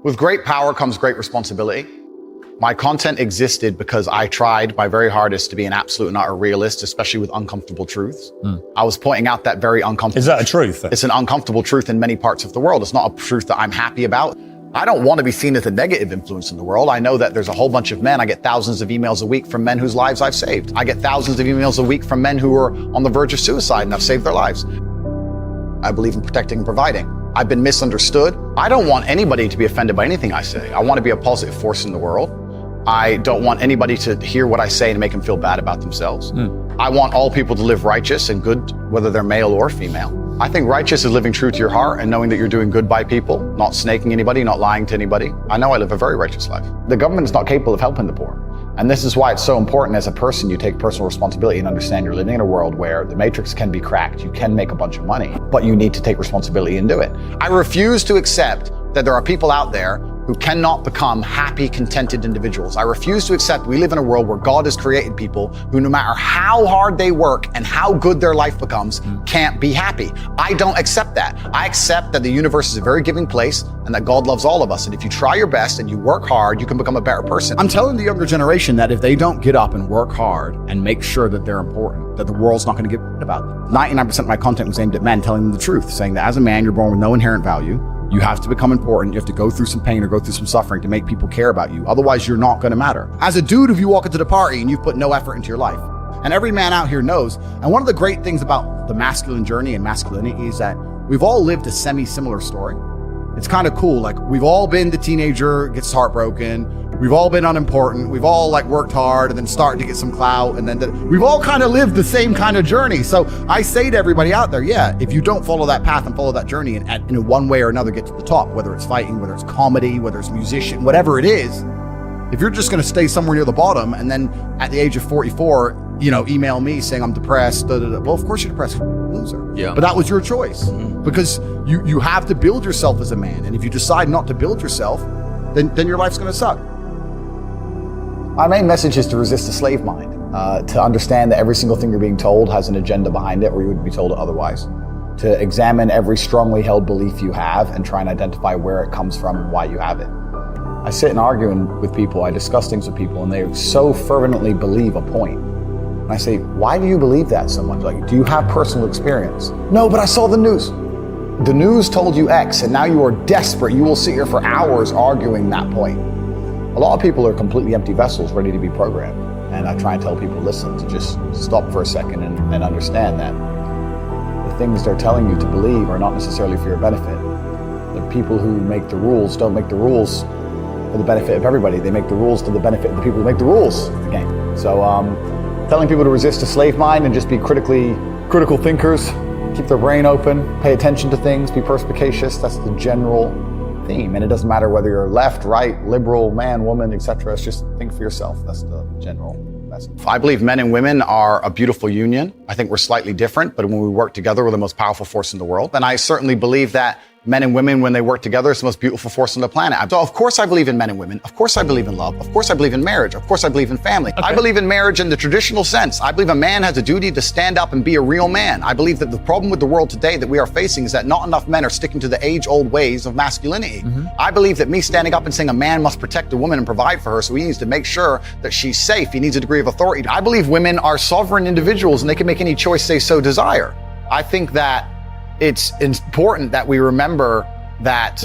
With great power comes great responsibility. My content existed because I tried my very hardest to be an absolute and utter realist, especially with uncomfortable truths. I was pointing out that very uncomfortable. Is that a truth? It's an uncomfortable truth in many parts of the world. It's not a truth that I'm happy about. I don't want to be seen as a negative influence in the world. I know that there's a whole bunch of men. I get thousands of emails a week from men whose lives I've saved. I get thousands of emails a week from men who are on the verge of suicide and I've saved their lives. I believe in protecting and providing. I've been misunderstood. I don't want anybody to be offended by anything I say. I want to be a positive force in the world. I don't want anybody to hear what I say and make them feel bad about themselves. I want all people to live righteous and good, whether they're male or female. I think righteous is living true to your heart and knowing that you're doing good by people, not snaking anybody, not lying to anybody. I know I live a very righteous life. The government is not capable of helping the poor. And this is why it's so important as a person, you take personal responsibility and understand you're living in a world where the matrix can be cracked. You can make a bunch of money, but you need to take responsibility and do it. I refuse to accept that there are people out there who cannot become happy, contented individuals. I refuse to accept we live in a world where God has created people who, no matter how hard they work and how good their life becomes, can't be happy. I don't accept that. I accept that the universe is a very giving place and that God loves all of us. And if you try your best and you work hard, you can become a better person. I'm telling the younger generation that if they don't get up and work hard and make sure that they're important, that the world's not going to give a about them. 99% of my content was aimed at men, telling them the truth, saying that as a man, you're born with no inherent value. You have to become important. You have to go through some pain or go through some suffering to make people care about you. Otherwise, you're not going to matter. As a dude, if you walk into the party and you've put no effort into your life, and every man out here knows, and one of the great things about the masculine journey and masculinity is that we've all lived a semi-similar story. It's kind of cool. Like, we've all been the teenager, gets heartbroken. We've all been unimportant. We've all worked hard and then started to get some clout. And then we've all kind of lived the same kind of journey. So I say to everybody out there, yeah, if you don't follow that path and follow that journey and in one way or another get to the top, whether it's fighting, whether it's comedy, whether it's musician, whatever it is, if you're just going to stay somewhere near the bottom and then at the age of 44, email me saying I'm depressed, well, of course you're depressed, loser. Yeah. But that was your choice because you have to build yourself as a man. And if you decide not to build yourself, then your life's going to suck. My main message is to resist the slave mind, to understand that every single thing you're being told has an agenda behind it or you wouldn't be told it otherwise. To examine every strongly held belief you have and try and identify where it comes from and why you have it. I sit and argue with people, I discuss things with people, and they so fervently believe a point. And I say, why do you believe that so much? Like, do you have personal experience? No, but I saw the news. The news told you X, and now you are desperate. You will sit here for hours arguing that point. A lot of people are completely empty vessels ready to be programmed. And I try and tell people, listen, to just stop for a second and understand that the things they're telling you to believe are not necessarily for your benefit. The people who make the rules don't make the rules for the benefit of everybody. They make the rules to the benefit of the people who make the rules of the game. So telling people to resist a slave mind and just be critical thinkers, keep their brain open, pay attention to things, be perspicacious, that's the general theme. And it doesn't matter whether you're left, right, liberal, man, woman, etc. It's just think for yourself. That's the general message. I believe men and women are a beautiful union. I think we're slightly different, but when we work together, we're the most powerful force in the world. And I certainly believe that men and women, when they work together, it's the most beautiful force on the planet. So of course I believe in men and women. Of course I believe in love. Of course I believe in marriage. Of course I believe in family. Okay. I believe in marriage in the traditional sense. I believe a man has a duty to stand up and be a real man. I believe that the problem with the world today that we are facing is that not enough men are sticking to the age-old ways of masculinity. I believe that me standing up and saying a man must protect a woman and provide for her, so he needs to make sure that she's safe. He needs a degree of authority. I believe women are sovereign individuals and they can make any choice they so desire. I think that it's important that we remember that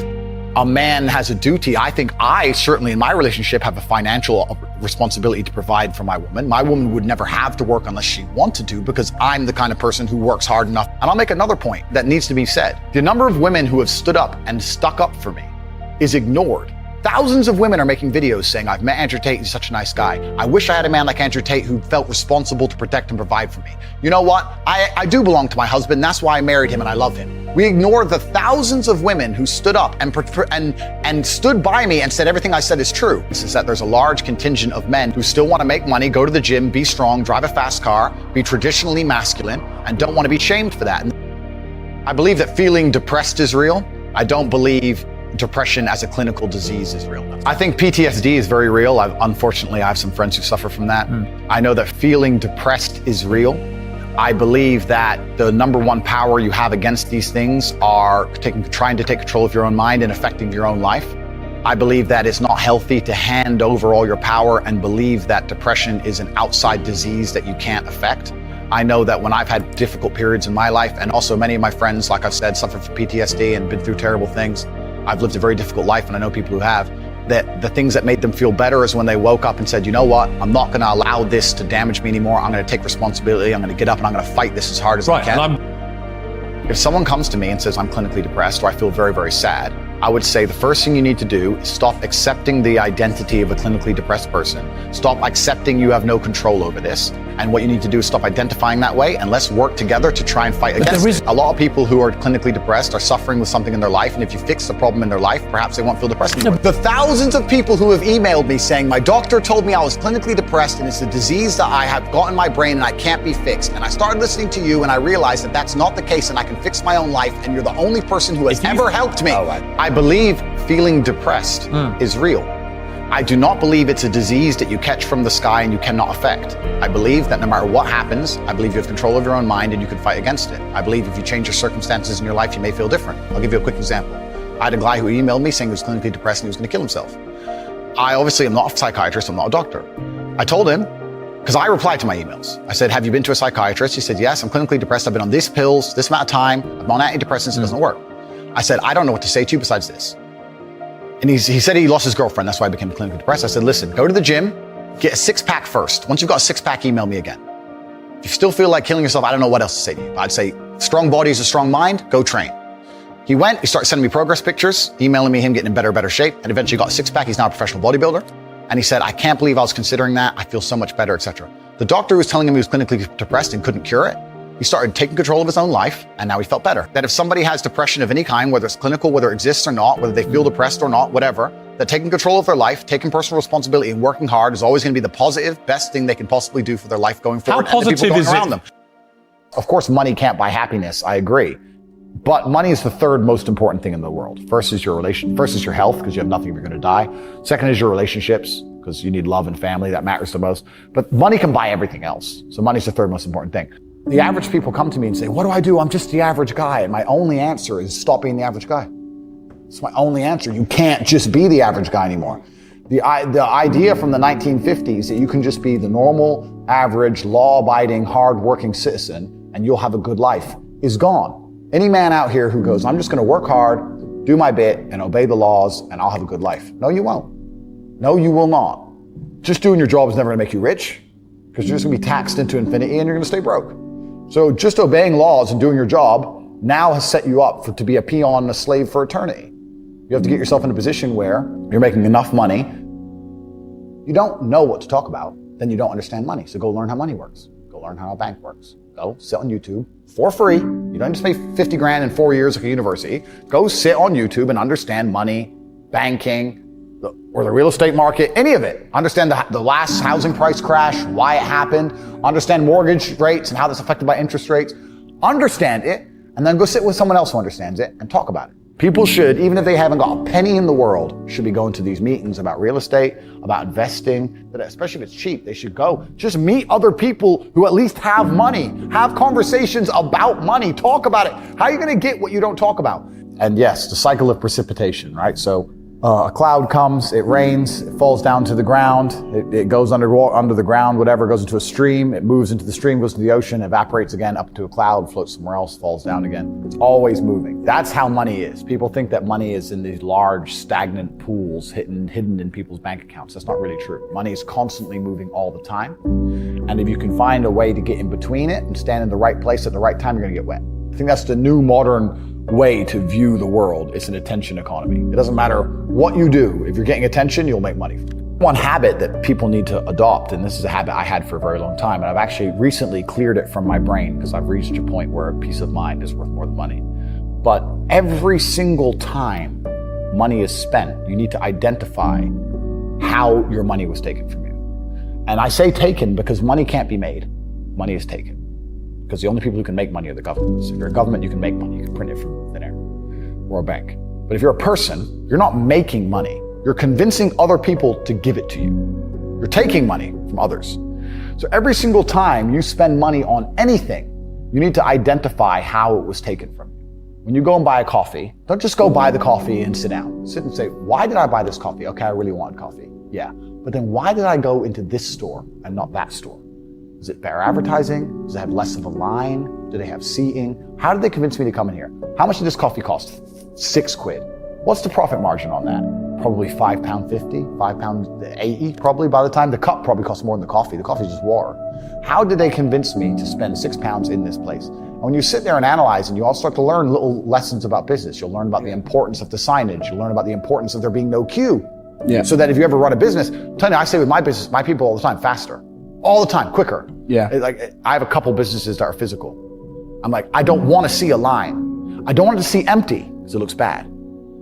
a man has a duty. I think I certainly in my relationship have a financial responsibility to provide for my woman. My woman would never have to work unless she wanted to because I'm the kind of person who works hard enough. And I'll make another point that needs to be said. The number of women who have stood up and stuck up for me is ignored. Thousands of women are making videos saying, I've met Andrew Tate, he's such a nice guy. I wish I had a man like Andrew Tate who felt responsible to protect and provide for me. You know what? I do belong to my husband, that's why I married him and I love him. We ignore the thousands of women who stood up and stood by me and said everything I said is true. This is that there's a large contingent of men who still want to make money, go to the gym, be strong, drive a fast car, be traditionally masculine, and don't want to be shamed for that. And I believe that feeling depressed is real. I don't believe depression as a clinical disease is real. I think PTSD is very real. Unfortunately, I have some friends who suffer from that. I know that feeling depressed is real. I believe that the number one power you have against these things are trying to take control of your own mind and affecting your own life. I believe that it's not healthy to hand over all your power and believe that depression is an outside disease that you can't affect. I know that when I've had difficult periods in my life, and also many of my friends, like I've said, suffer from PTSD and been through terrible things. I've lived a very difficult life, and I know people who have, that the things that made them feel better is when they woke up and said, you know what, I'm not gonna allow this to damage me anymore. I'm gonna take responsibility. I'm gonna get up and I'm gonna fight this as hard as I can. If someone comes to me and says, I'm clinically depressed, or I feel very, very sad, I would say the first thing you need to do is stop accepting the identity of a clinically depressed person. Stop accepting you have no control over this. And what you need to do is stop identifying that way, and let's work together to try and fight against it. A lot of people who are clinically depressed are suffering with something in their life, and if you fix the problem in their life, perhaps they won't feel depressed anymore. The thousands of people who have emailed me saying, my doctor told me I was clinically depressed and it's a disease that I have got in my brain and I can't be fixed. And I started listening to you and I realized that that's not the case and I can fix my own life, and you're the only person who has ever helped me. I believe feeling depressed is real. I do not believe it's a disease that you catch from the sky and you cannot affect. I believe that no matter what happens, I believe you have control of your own mind and you can fight against it. I believe if you change your circumstances in your life, you may feel different. I'll give you a quick example. I had a guy who emailed me saying he was clinically depressed and he was going to kill himself. I obviously am not a psychiatrist, I'm not a doctor. I told him, because I replied to my emails. I said, have you been to a psychiatrist? He said, yes, I'm clinically depressed. I've been on these pills, this amount of time. I'm on antidepressants, it doesn't work. I said, I don't know what to say to you besides this. And he said he lost his girlfriend. That's why I became clinically depressed. I said, listen, go to the gym, get a six-pack first. Once you've got a six-pack, email me again. If you still feel like killing yourself, I don't know what else to say to you. I'd say, strong body is a strong mind, go train. He went, he started sending me progress pictures, emailing me him getting in better shape, and eventually got a six-pack. He's now a professional bodybuilder. And he said, I can't believe I was considering that. I feel so much better, etc. The doctor was telling him he was clinically depressed and couldn't cure it. He started taking control of his own life, and now he felt better. That if somebody has depression of any kind, whether it's clinical, whether it exists or not, whether they feel depressed or not, whatever, that taking control of their life, taking personal responsibility and working hard is always going to be the positive, best thing they can possibly do for their life going forward. How positive is it? Them. Of course, money can't buy happiness. I agree. But money is the third most important thing in the world. First is your health, because you have nothing if you're going to die. Second is your relationships, because you need love and family. That matters the most. But money can buy everything else. So money's the third most important thing. The average people come to me and say, what do I do? I'm just the average guy. And my only answer is stop being the average guy. It's my only answer. You can't just be the average guy anymore. The idea from the 1950s that you can just be the normal, average, law-abiding, hard-working citizen and you'll have a good life is gone. Any man out here who goes, I'm just going to work hard, do my bit, and obey the laws, and I'll have a good life. No, you won't. No, you will not. Just doing your job is never going to make you rich, because you're just going to be taxed into infinity and you're going to stay broke. So just obeying laws and doing your job now has set you up to be a peon and a slave for eternity. You have to get yourself in a position where you're making enough money. You don't know what to talk about, then you don't understand money. So go learn how money works. Go learn how a bank works. Go sit on YouTube for free. You don't just pay 50 grand in 4 years like a university. Go sit on YouTube and understand money, banking, or the real estate market, any of it. Understand the last housing price crash, why it happened, understand mortgage rates and how that's affected by interest rates. Understand it, and then go sit with someone else who understands it and talk about it. People should, even if they haven't got a penny in the world, should be going to these meetings about real estate, about investing, but especially if it's cheap, they should go. Just meet other people who at least have money. Have conversations about money. Talk about it. How are you going to get what you don't talk about? And yes, the cycle of precipitation, right? So a cloud comes, it rains, it falls down to the ground, it goes under the ground, whatever, goes into a stream, it moves into the stream, goes to the ocean, evaporates again up to a cloud, floats somewhere else, falls down again. It's always moving. That's how money is. People think that money is in these large, stagnant pools hidden in people's bank accounts. That's not really true. Money is constantly moving all the time. And if you can find a way to get in between it and stand in the right place at the right time, you're going to get wet. I think that's the new modern way to view the world. It's an attention economy. It doesn't matter what you do. If you're getting attention, you'll make money. One habit that people need to adopt, and this is a habit I had for a very long time, and I've actually recently cleared it from my brain because I've reached a point where peace of mind is worth more than money. But every single time money is spent, you need to identify how your money was taken from you. And I say taken because money can't be made. Money is taken. Because the only people who can make money are the governments. If you're a government, you can make money. You can print it from thin air or a bank. But if you're a person, you're not making money. You're convincing other people to give it to you. You're taking money from others. So every single time you spend money on anything, you need to identify how it was taken from you. When you go and buy a coffee, don't just go buy the coffee and sit down. Sit and say, why did I buy this coffee? Okay, I really want coffee. Yeah. But then why did I go into this store and not that store? Is it better advertising? Does it have less of a line? Do they have seating? How did they convince me to come in here? How much did this coffee cost? £6. What's the profit margin on that? Probably £5.50, £5.80 probably by the time. The cup probably costs more than the coffee. The coffee is just water. How did they convince me to spend £6 in this place? And when you sit there and analyze and you all start to learn little lessons about business, you'll learn about the importance of the signage. You'll learn about the importance of there being no queue. Yeah. So that if you ever run a business, I say with my business, my people all the time, faster. All the time, quicker. Yeah. Like I have a couple businesses that are physical. I'm like, I don't want to see a line. I don't want it to see empty because it looks bad.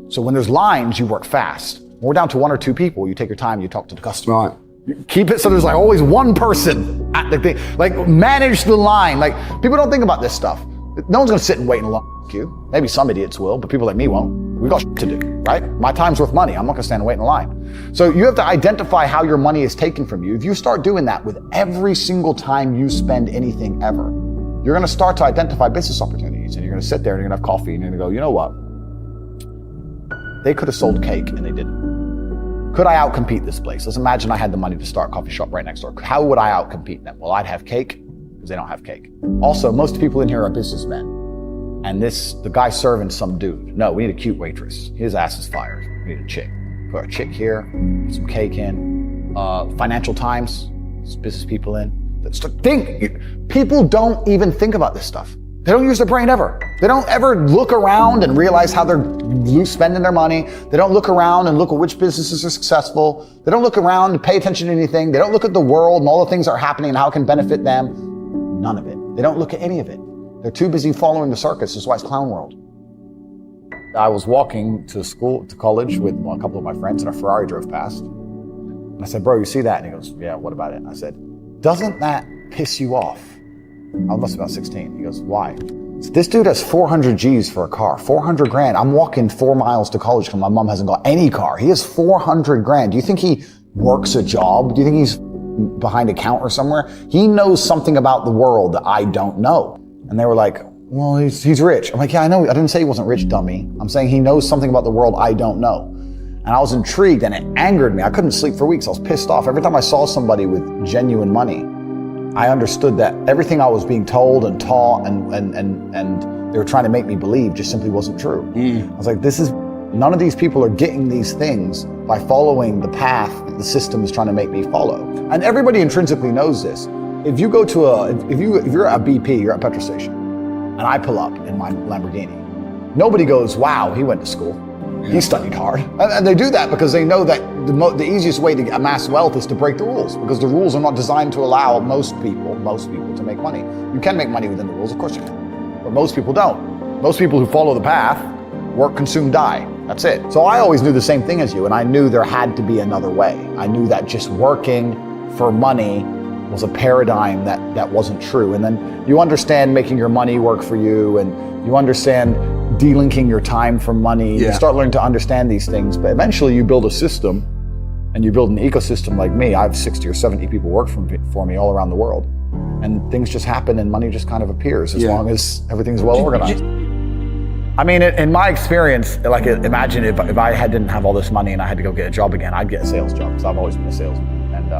So when there's lines, you work fast. When we're down to 1 or 2 people, you take your time, you talk to the customer. Right. You keep it so there's like always one person at the thing. Like manage the line. Like people don't think about this stuff. No one's gonna sit and wait in a long queue. Maybe some idiots will, but people like me won't. We've got to do, right? My time's worth money. I'm not gonna stand and wait in a line. So you have to identify how your money is taken from you. If you start doing that with every single time you spend anything ever, you're gonna start to identify business opportunities and you're gonna sit there and you're gonna have coffee and you're gonna go, you know what? They could have sold cake and they didn't. Could I outcompete this place? Let's imagine I had the money to start a coffee shop right next door. How would I outcompete them? Well, I'd have cake because they don't have cake. Also, most people in here are businessmen. And the guy serving some dude. No, we need a cute waitress. His ass is fired. We need a chick. Put a chick here, put some cake in. Financial Times, some business people in. People don't even think about this stuff. They don't use their brain ever. They don't ever look around and realize how they're spending their money. They don't look around and look at which businesses are successful. They don't look around and pay attention to anything. They don't look at the world and all the things that are happening and how it can benefit them. None of it. They don't look at any of it. They're too busy following the circus. That's why it's clown world. I was walking to college with a couple of my friends and a Ferrari drove past. And I said, bro, you see that? And he goes, yeah, what about it? And I said, doesn't that piss you off? I was about 16. He goes, why? So this dude has 400 G's for a car, 400 grand. I'm walking 4 miles to college because my mom hasn't got any car. He has 400 grand. Do you think he works a job? Do you think he's behind a counter somewhere? He knows something about the world that I don't know. And they were like, well, he's rich. I'm like, yeah, I know. I didn't say he wasn't rich, dummy. I'm saying he knows something about the world I don't know. And I was intrigued and it angered me. I couldn't sleep for weeks. I was pissed off. Every time I saw somebody with genuine money, I understood that everything I was being told and taught and they were trying to make me believe just simply wasn't true. I was like, none of these people are getting these things by following the path that the system is trying to make me follow. And everybody intrinsically knows this. If you go to if you're at a BP, you're at a petrol station, and I pull up in my Lamborghini, nobody goes, wow, he went to school. He studied hard. And they do that because they know that the easiest way to amass wealth is to break the rules, because the rules are not designed to allow most people to make money. You can make money within the rules, of course you can, but most people don't. Most people who follow the path work, consume, die. That's it. So I always knew the same thing as you, and I knew there had to be another way. I knew that just working for money was a paradigm that wasn't true. And then you understand making your money work for you, and you understand delinking your time from money. You start learning to understand these things, but eventually you build a system and you build an ecosystem like me. I have 60 or 70 people work for me all around the world, and things just happen and money just kind of appears as long as everything's well organized. I mean, in my experience, like imagine if I didn't have all this money and I had to go get a job again, I'd get a sales job because I've always been a salesman. And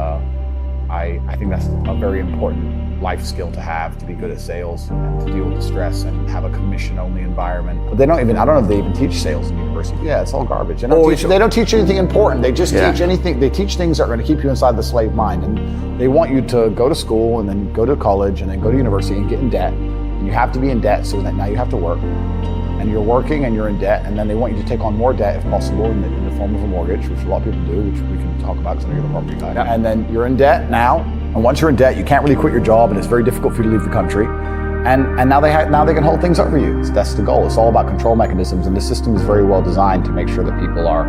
I think that's a very important life skill to have, to be good at sales and to deal with the stress and have a commission-only environment. But I don't know if they even teach sales in university. Yeah, it's all garbage. They don't teach anything important. They just teach anything. They teach things that are going to keep you inside the slave mind. And they want you to go to school and then go to college and then go to university and get in debt. And you have to be in debt so that now you have to work. And you're working and you're in debt, and then they want you to take on more debt if possible in the form of a mortgage, which a lot of people do, which we can talk about because I know you're the property guy. And then you're in debt now, and once you're in debt, you can't really quit your job, and it's very difficult for you to leave the country. And now they can hold things over you. That's the goal. It's all about control mechanisms, and the system is very well designed to make sure that people are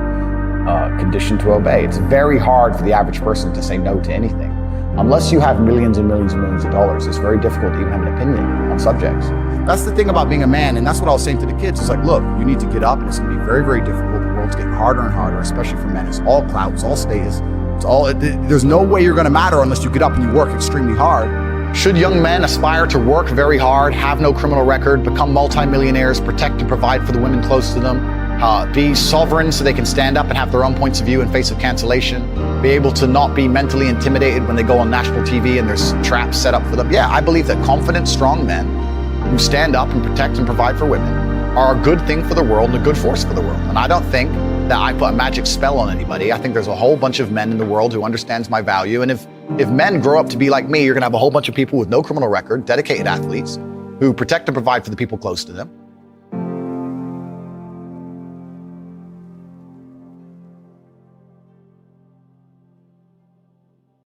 conditioned to obey. It's very hard for the average person to say no to anything. Unless you have millions and millions and millions of dollars, it's very difficult to even have an opinion on subjects. That's the thing about being a man, and that's what I was saying to the kids. It's like, look, you need to get up, and it's going to be very, very difficult. The world's getting harder and harder, especially for men. It's all clout, it's all status. There's no way you're going to matter unless you get up and you work extremely hard. Should young men aspire to work very hard, have no criminal record, become multimillionaires, protect and provide for the women close to them, be sovereign so they can stand up and have their own points of view in face of cancellation, be able to not be mentally intimidated when they go on national TV and there's traps set up for them? Yeah, I believe that confident, strong men who stand up and protect and provide for women are a good thing for the world and a good force for the world. And I don't think that I put a magic spell on anybody. I think there's a whole bunch of men in the world who understands my value. And if men grow up to be like me, you're gonna have a whole bunch of people with no criminal record, dedicated athletes, who protect and provide for the people close to them,